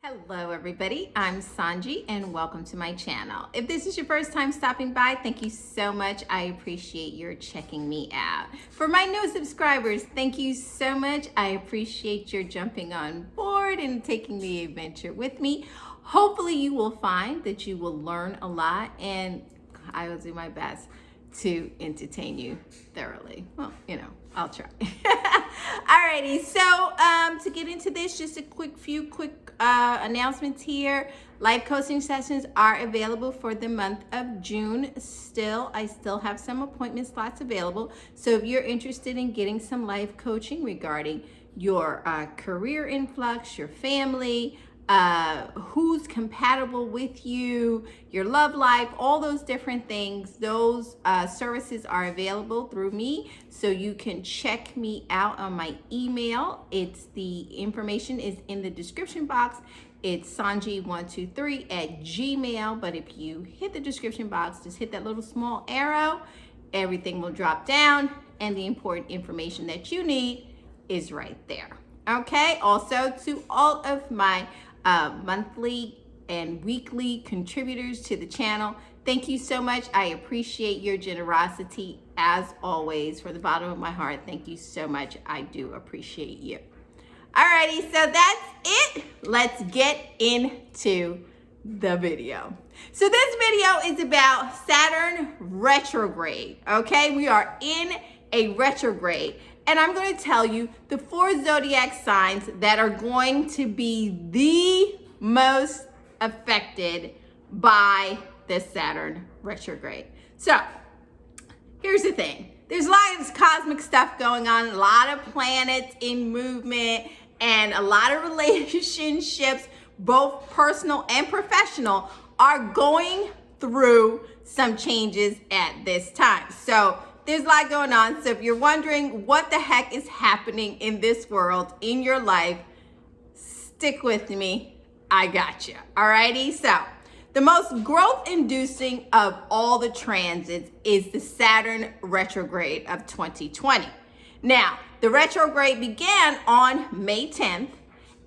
Hello everybody, I'm Sanji and welcome to my channel. If this is your first time stopping by, thank you so much. I appreciate your checking me out. For my new subscribers, thank you so much. I appreciate your jumping on board and taking the adventure with me. Hopefully you will find that you will learn a lot and I will do my best to entertain you thoroughly. Well, I'll try. Alrighty, so to get into this, just a few quick announcements here. Life coaching sessions are available for the month of June. I still have some appointment slots available. So if you're interested in getting some life coaching regarding your career influx, your family, who's compatible with you, your love life, all those different things, those services are available through me. So you can check me out on my email. The information is in the description box. It's sanji123@gmail. But if you hit the description box, just hit that little small arrow, everything will drop down and the important information that you need is right there. Okay, also to all of my monthly and weekly contributors to the channel, thank you so much. I appreciate your generosity as always. From the bottom of my heart, thank you so much. I do appreciate you. Alrighty, so that's it. Let's get into the video. So this video is about Saturn retrograde. Okay, we are in a retrograde. And I'm going to tell you the 4 zodiac signs that are going to be the most affected by the Saturn retrograde. So here's the thing. There's a lot of cosmic stuff going on, a lot of planets in movement, and a lot of relationships, both personal and professional, are going through some changes at this time. So there's a lot going on. So if you're wondering what the heck is happening in this world, in your life, stick with me. I got you. Alrighty. So the most growth inducing of all the transits is the Saturn retrograde of 2020. Now, the retrograde began on May 10th,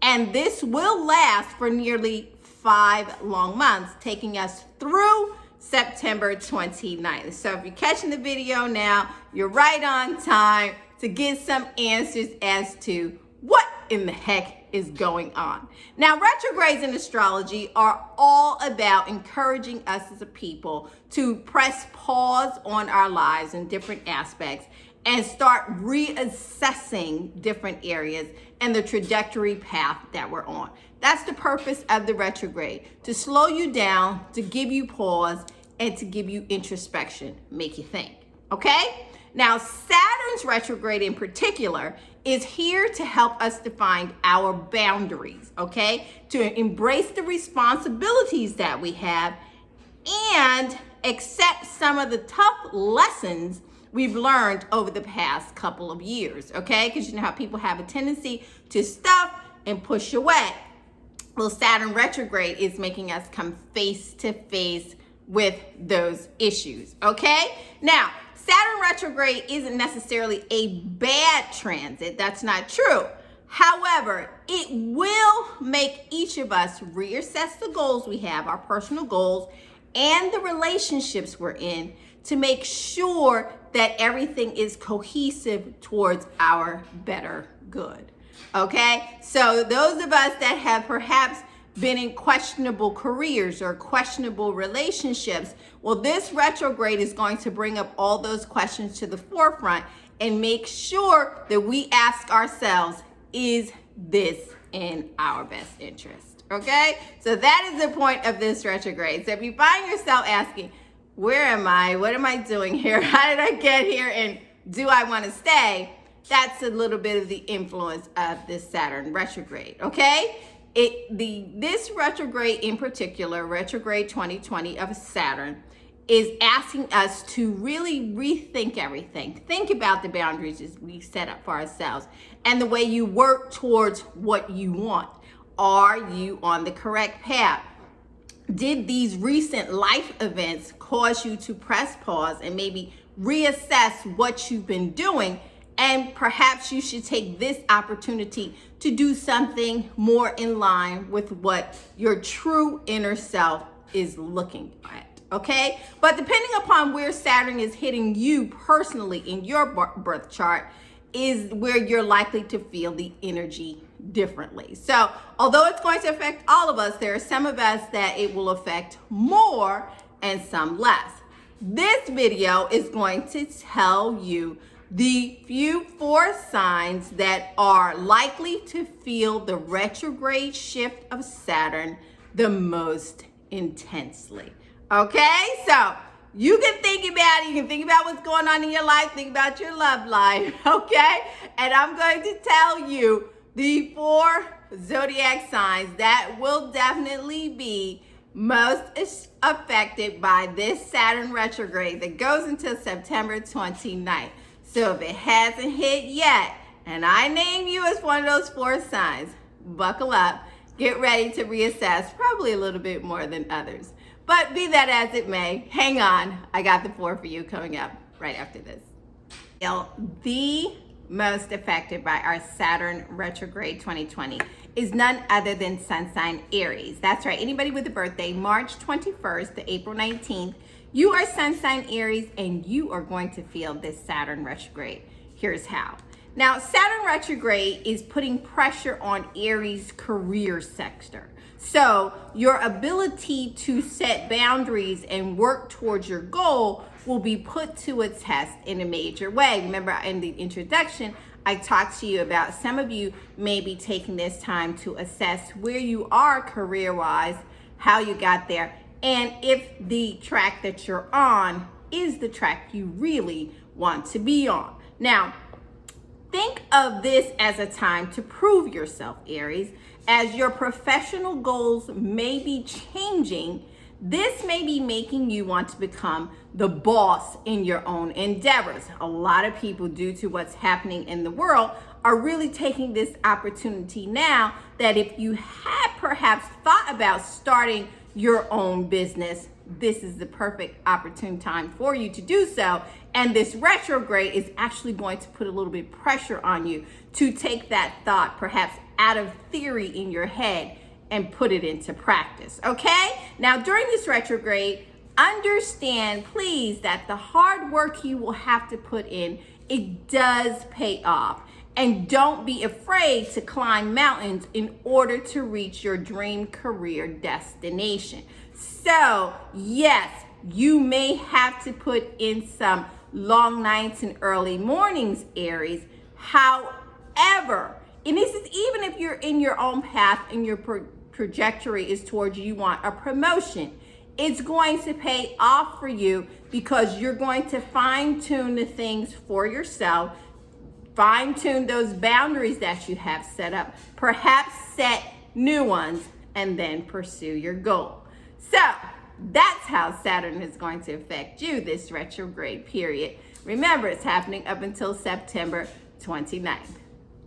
and this will last for nearly 5 long months, taking us through September 29th. So if you're catching the video now, you're right on time to get some answers as to what in the heck is going on. Now, retrogrades in astrology are all about encouraging us as a people to press pause on our lives in different aspects and start reassessing different areas and the trajectory path that we're on. That's the purpose of the retrograde, to slow you down, to give you pause, and to give you introspection, make you think, okay? Now, Saturn's retrograde in particular is here to help us define our boundaries, okay? To embrace the responsibilities that we have and accept some of the tough lessons we've learned over the past couple of years, okay? Because you know how people have a tendency to stuff and push away. Well, Saturn retrograde is making us come face to face with those issues, okay? Now, Saturn retrograde isn't necessarily a bad transit. That's not true. However, it will make each of us reassess the goals we have, our personal goals, and the relationships we're in to make sure that everything is cohesive towards our better good, okay? So those of us that have perhaps been in questionable careers or questionable relationships, well, this retrograde is going to bring up all those questions to the forefront and make sure that we ask ourselves, is this in our best interest? Okay? So that is the point of this retrograde. So if you find yourself asking, where am I? What am I doing here? How did I get here? And do I want to stay? That's a little bit of the influence of this Saturn retrograde, okay? This retrograde in particular, retrograde 2020 of Saturn, is asking us to really rethink everything. Think about the boundaries we set up for ourselves and the way you work towards what you want. Are you on the correct path? Did these recent life events cause you to press pause and maybe reassess what you've been doing And perhaps you should take this opportunity to do something more in line with what your true inner self is looking at, okay? But depending upon where Saturn is hitting you personally in your birth chart is where you're likely to feel the energy differently. So although it's going to affect all of us, there are some of us that it will affect more and some less. This video is going to tell you the four signs that are likely to feel the retrograde shift of Saturn the most intensely. Okay, so you can think about it. You can think about what's going on in your life. Think about your love life. Okay, and I'm going to tell you the 4 zodiac signs that will definitely be most affected by this Saturn retrograde that goes until September 29th. So if it hasn't hit yet, and I name you as one of those 4 signs, buckle up, get ready to reassess, probably a little bit more than others. But be that as it may, hang on, I got the 4 for you coming up right after this. The most affected by our Saturn retrograde 2020 is none other than sun sign Aries. That's right, anybody with a birthday March 21st to April 19th, you are sun sign Aries and you are going to feel this Saturn retrograde. Here's how. Now, Saturn retrograde is putting pressure on Aries' career sector. So your ability to set boundaries and work towards your goal will be put to a test in a major way. Remember in the introduction, I talked to you about some of you may be taking this time to assess where you are career-wise, how you got there, and if the track that you're on is the track you really want to be on. Now, think of this as a time to prove yourself, Aries. As your professional goals may be changing, this may be making you want to become the boss in your own endeavors. A lot of people, due to what's happening in the world, are really taking this opportunity now that if you had perhaps thought about starting your own business, this is the perfect opportune time for you to do so. And this retrograde is actually going to put a little bit of pressure on you to take that thought perhaps out of theory in your head and put it into practice, okay? Now, during this retrograde, understand, please, that the hard work you will have to put in, it does pay off. And don't be afraid to climb mountains in order to reach your dream career destination. So, yes, you may have to put in some long nights and early mornings, Aries. However, and this is even if you're in your own path and your trajectory is towards you want a promotion, it's going to pay off for you because you're going to fine-tune the things for yourself, fine-tune those boundaries that you have set up, perhaps set new ones, and then pursue your goal. So that's how Saturn is going to affect you this retrograde period. Remember, it's happening up until September 29th.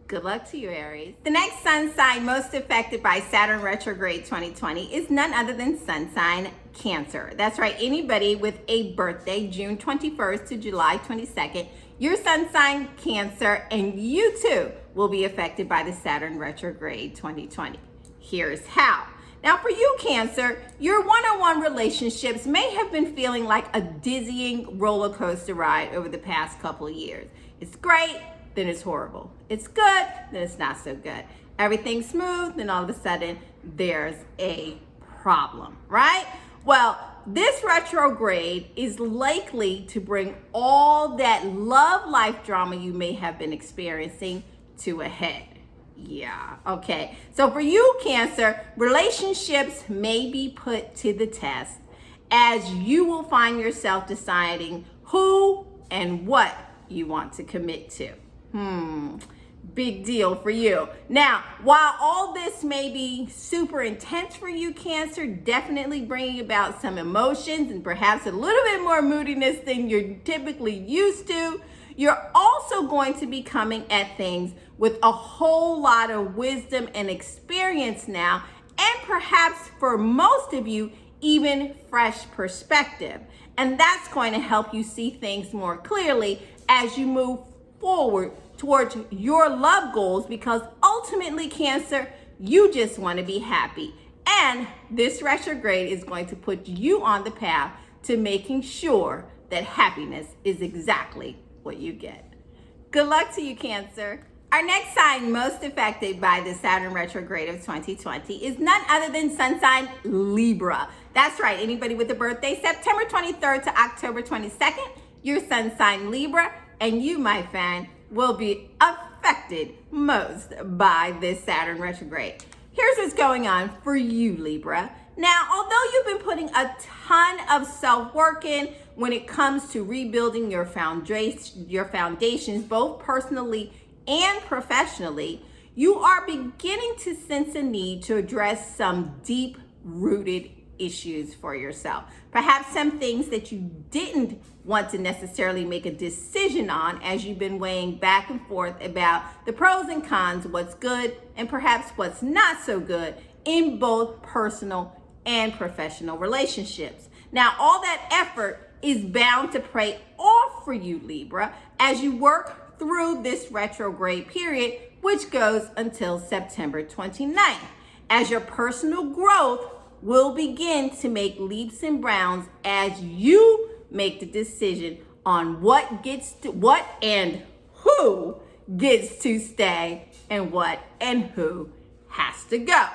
Good luck to you, Aries. The next sun sign most affected by Saturn retrograde 2020 is none other than sun sign Cancer. That's right, anybody with a birthday June 21st to July 22nd, your sun sign Cancer, and you too will be affected by the Saturn retrograde 2020. Here's how. Now for you, Cancer, your one-on-one relationships may have been feeling like a dizzying roller coaster ride over the past couple of years. It's great, then it's horrible. It's good, then it's not so good. Everything's smooth, then all of a sudden there's a problem, right? Well, this retrograde is likely to bring all that love life drama you may have been experiencing to a head. Yeah, okay. So for you, Cancer, relationships may be put to the test as you will find yourself deciding who and what you want to commit to. Big deal for you. Now, while all this may be super intense for you, Cancer, definitely bringing about some emotions and perhaps a little bit more moodiness than you're typically used to, you're also going to be coming at things with a whole lot of wisdom and experience now, and perhaps for most of you, even fresh perspective. And that's going to help you see things more clearly as you move forward towards your love goals, because ultimately, Cancer, you just want to be happy. And this retrograde is going to put you on the path to making sure that happiness is exactly what you get. Good luck to you, Cancer. Our next sign most affected by the Saturn retrograde of 2020 is none other than sun sign Libra. That's right, anybody with a birthday September 23rd to October 22nd, your sun sign Libra, and you, my fan, will be affected most by this Saturn retrograde. Here's what's going on for you, Libra. Now, although you've been putting a ton of self-work in when it comes to rebuilding your foundations, both personally and professionally, you are beginning to sense a need to address some deep-rooted issues for yourself. Perhaps some things that you didn't want to necessarily make a decision on as you've been weighing back and forth about the pros and cons, what's good and perhaps what's not so good in both personal and professional relationships. Now, all that effort is bound to pay off for you, Libra, as you work through this retrograde period, which goes until September 29th, as your personal growth will begin to make leaps and bounds as you make the decision on what and who gets to stay and what and who has to go.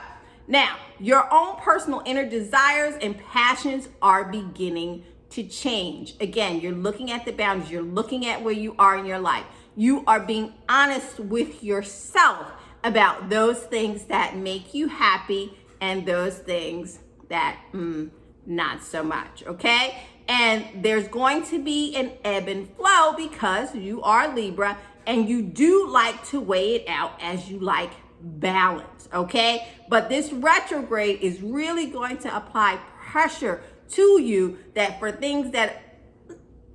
Now, your own personal inner desires and passions are beginning to change. Again, you're looking at the boundaries, you're looking at where you are in your life. You are being honest with yourself about those things that make you happy and those things that not so much, okay? And there's going to be an ebb and flow because you are Libra and you do like to weigh it out as you like balance, okay? But this retrograde is really going to apply pressure to you that for things that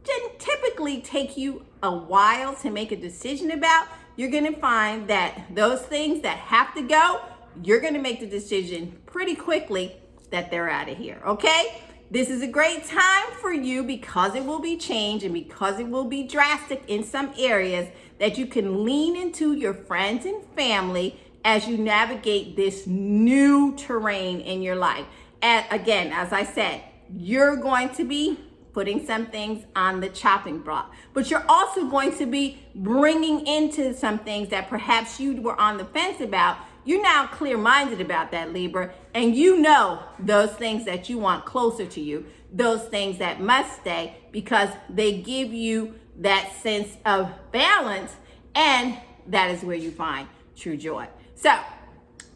didn't typically take you a while to make a decision about, you're going to find that those things that have to go, you're going to make the decision pretty quickly that they're out of here, okay? This is a great time for you because it will be change and because it will be drastic in some areas that you can lean into your friends and family as you navigate this new terrain in your life. And again, as I said, you're going to be putting some things on the chopping block, but you're also going to be bringing into some things that perhaps you were on the fence about. You're now clear-minded about that, Libra, and you know those things that you want closer to you, those things that must stay because they give you that sense of balance, and that is where you find true joy. So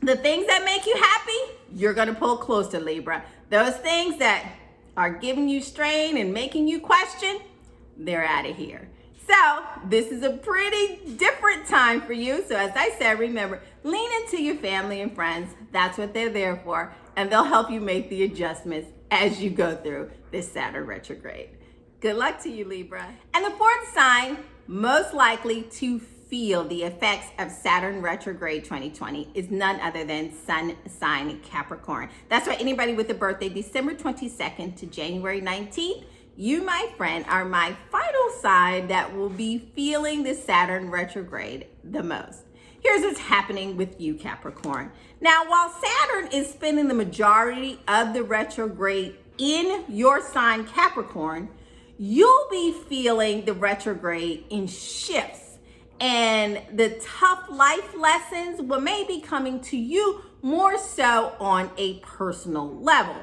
the things that make you happy, you're going to pull closer, Libra. Those things that are giving you strain and making you question, they're out of here. So this is a pretty different time for you. So as I said, remember, lean into your family and friends. That's what they're there for. And they'll help you make the adjustments as you go through this Saturn retrograde. Good luck to you, Libra. And the fourth sign most likely to feel the effects of Saturn retrograde 2020 is none other than sun sign Capricorn. That's right, anybody with a birthday December 22nd to January 19th, you, my friend, are my final sign that will be feeling the Saturn retrograde the most. Here's what's happening with you, Capricorn. Now, while Saturn is spending the majority of the retrograde in your sign Capricorn, you'll be feeling the retrograde in shifts. And the tough life lessons may be coming to you more so on a personal level,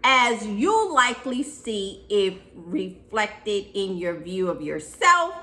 as you'll likely see it reflected in your view of yourself,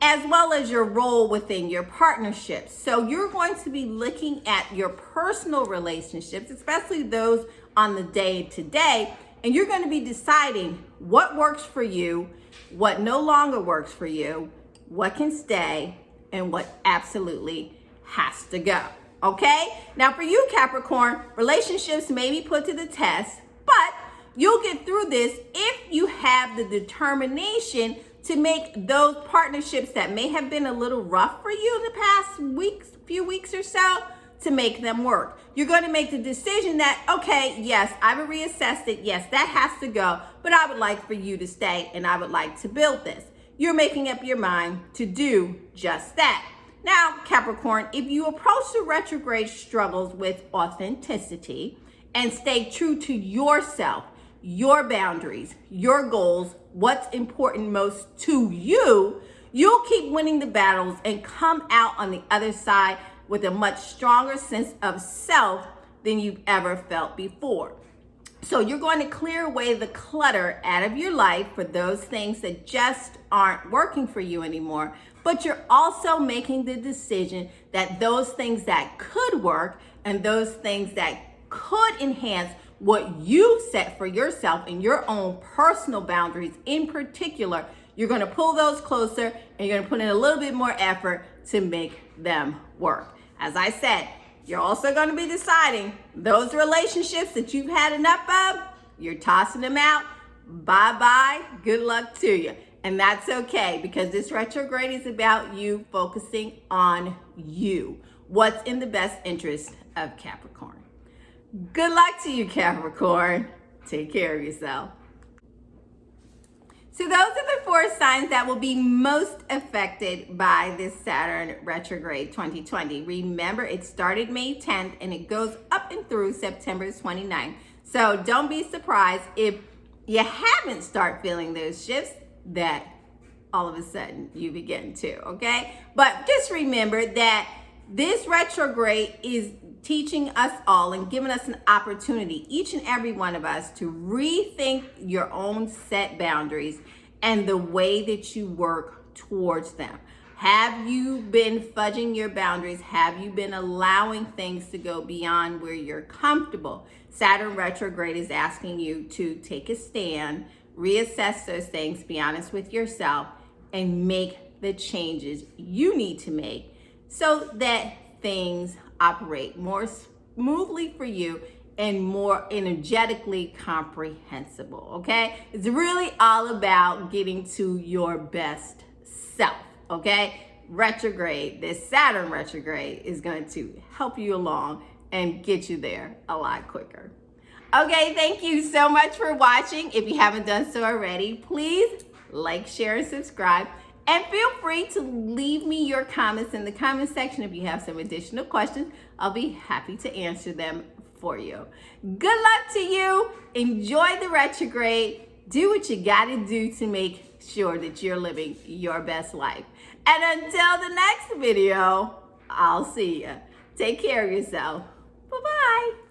as well as your role within your partnership. So you're going to be looking at your personal relationships, especially those on the day-to-day, and you're going to be deciding what works for you, what no longer works for you, what can stay, and what absolutely has to go, okay? Now for you, Capricorn, relationships may be put to the test, but you'll get through this if you have the determination to make those partnerships that may have been a little rough for you in the past few weeks or so, to make them work. You're going to make the decision that, okay, yes, I've reassessed it. Yes, that has to go, but I would like for you to stay and I would like to build this. you're making up your mind to do just that. Now, Capricorn, if you approach the retrograde struggles with authenticity and stay true to yourself, your boundaries, your goals, what's important most to you, you'll keep winning the battles and come out on the other side with a much stronger sense of self than you've ever felt before. So you're going to clear away the clutter out of your life for those things that just aren't working for you anymore. But you're also making the decision that those things that could work and those things that could enhance what you set for yourself and your own personal boundaries in particular, you're going to pull those closer and you're going to put in a little bit more effort to make them work. As I said, you're also going to be deciding those relationships that you've had enough of, you're tossing them out. Bye-bye. Good luck to you. And that's okay, because this retrograde is about you focusing on you. What's in the best interest of Capricorn. Good luck to you, Capricorn. Take care of yourself. So those are the 4 signs that will be most affected by this Saturn retrograde 2020. Remember, it started May 10th and it goes up and through September 29th. So don't be surprised if you haven't started feeling those shifts that all of a sudden you begin to, okay? But just remember that this retrograde is teaching us all and giving us an opportunity, each and every one of us, to rethink your own set boundaries and the way that you work towards them. Have you been fudging your boundaries? Have you been allowing things to go beyond where you're comfortable? Saturn retrograde is asking you to take a stand, reassess those things, be honest with yourself, and make the changes you need to make so that things operate more smoothly for you and more energetically comprehensible, okay? It's really all about getting to your best self, okay? Retrograde, this Saturn retrograde, is going to help you along and get you there a lot quicker. Okay, thank you so much for watching. If you haven't done so already, please like, share, and subscribe. And feel free to leave me your comments in the comment section if you have some additional questions. I'll be happy to answer them for you. Good luck to you. Enjoy the retrograde. Do what you got to do to make sure that you're living your best life. And until the next video, I'll see you. Take care of yourself. Bye-bye.